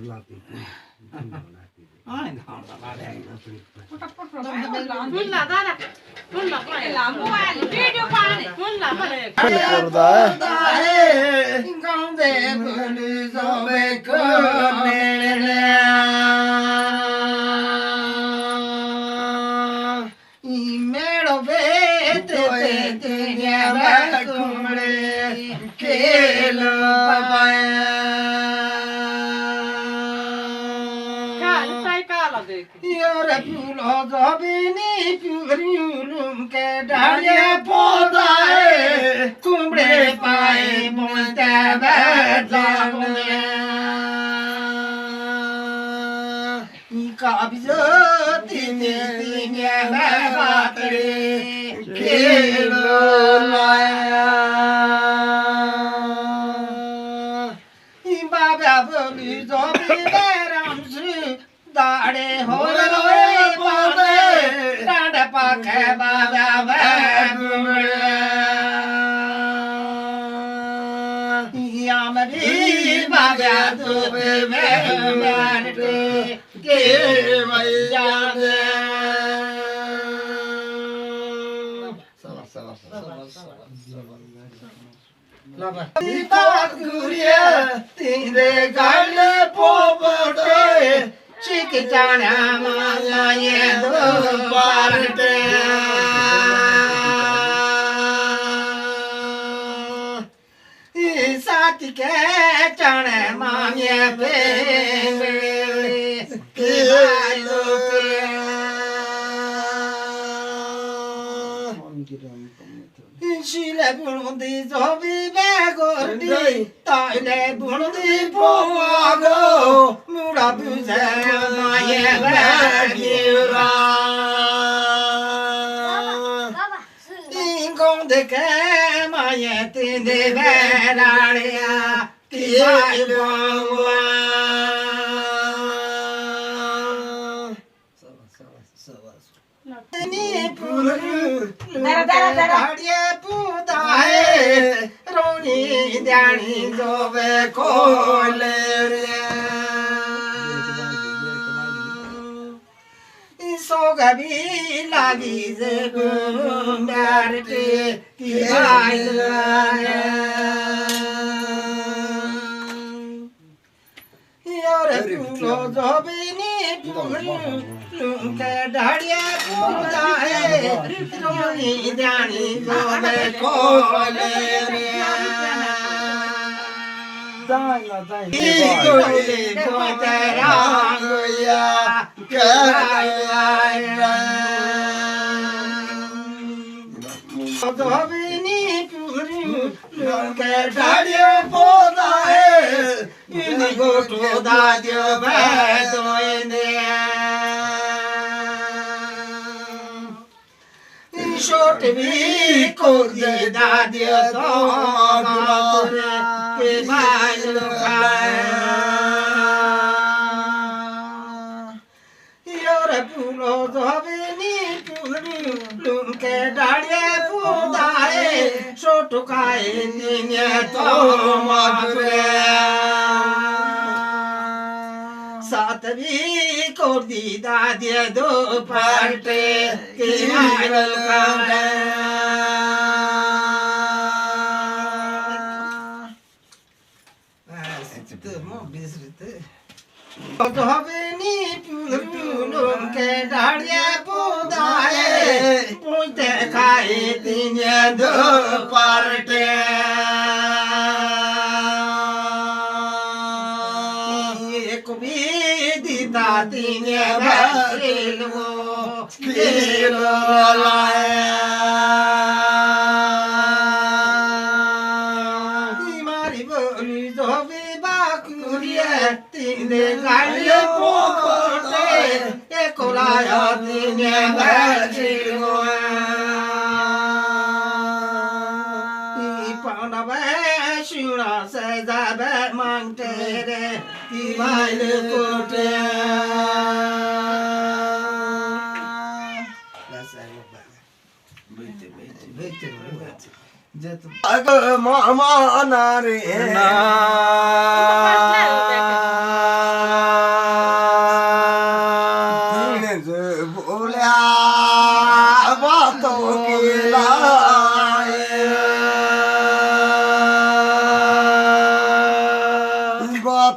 Mama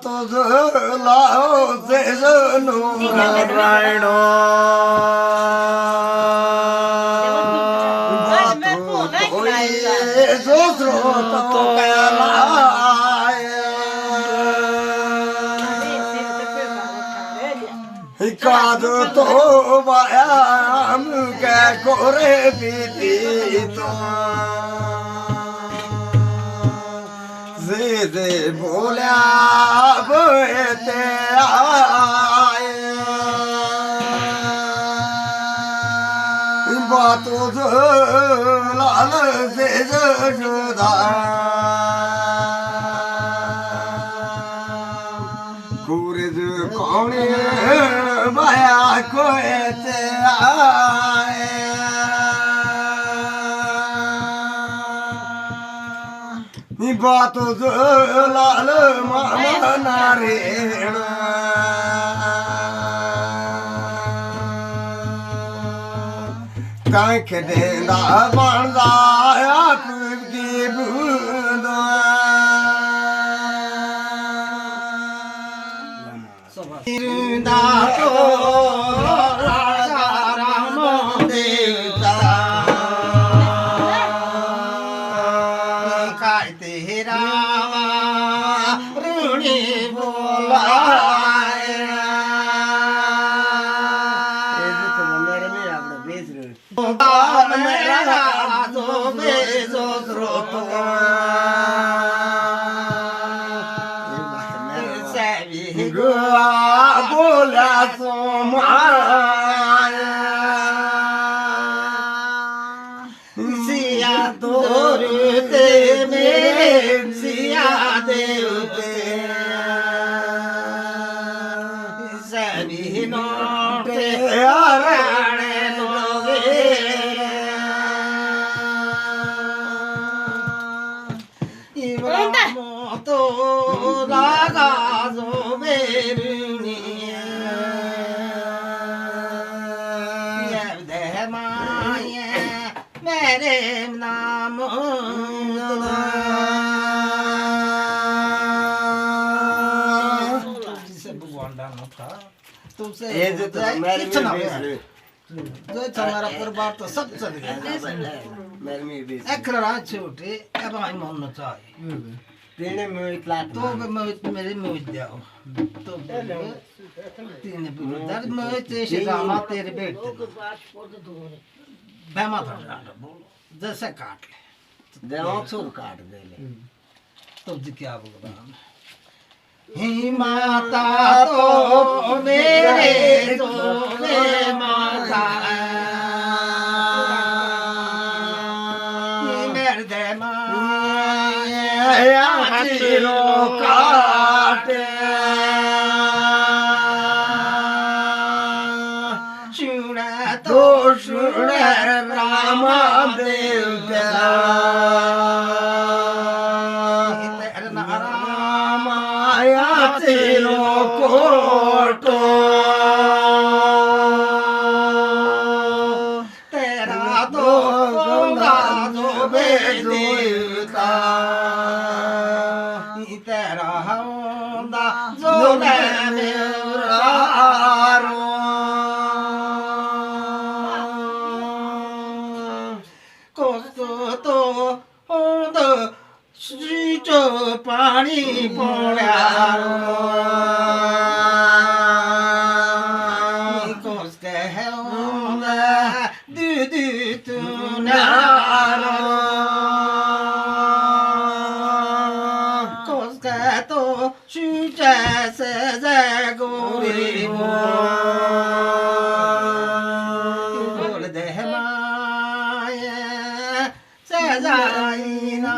तो लाओ से नारायण जो स्रोत तो काद तो बायाम के कोरे पीती तो जे बोल्या बोते आए बातों जो लाल से जुदा सूरज कौने माया कोते आए बातों जो लाल मामा नारायण कांख देंदा बनदा आप की बूंदा जिंदा तो राजा राम देवता काय तेरा ऋणी बोलाए मेरा जो बेजो स्रोत बोला सो सिया तोरते में सिया देवते सभी नोटे आराणे लोगे इब्राहिम तो लागा जो मेरी मेरे नाम तुमसे जो तुम्हारा परिवार तो सब चल गया छोटे अब हम होना चाहिए तीन मिनट तो मेरे मिनट जाओ तो तीन मिनट में तेरे रामा तेरे बेटे बेमा था जैसे काट ले देवा छोड़ काट दे ले तो जी क्या बोल रहा ही माता तो मेरे तो माता मेरे दे माया चिरो काटे तो सुन राम देवता रामाया तेरो कोटो तेरा तो जो बेदेवता तेरा होंदा जो तो होंदा जो पानी पोड़ा कोस कहे होंदा दूध तू नारो कोस कहे तो शुचा से गोरी बोल दे माया सजाइना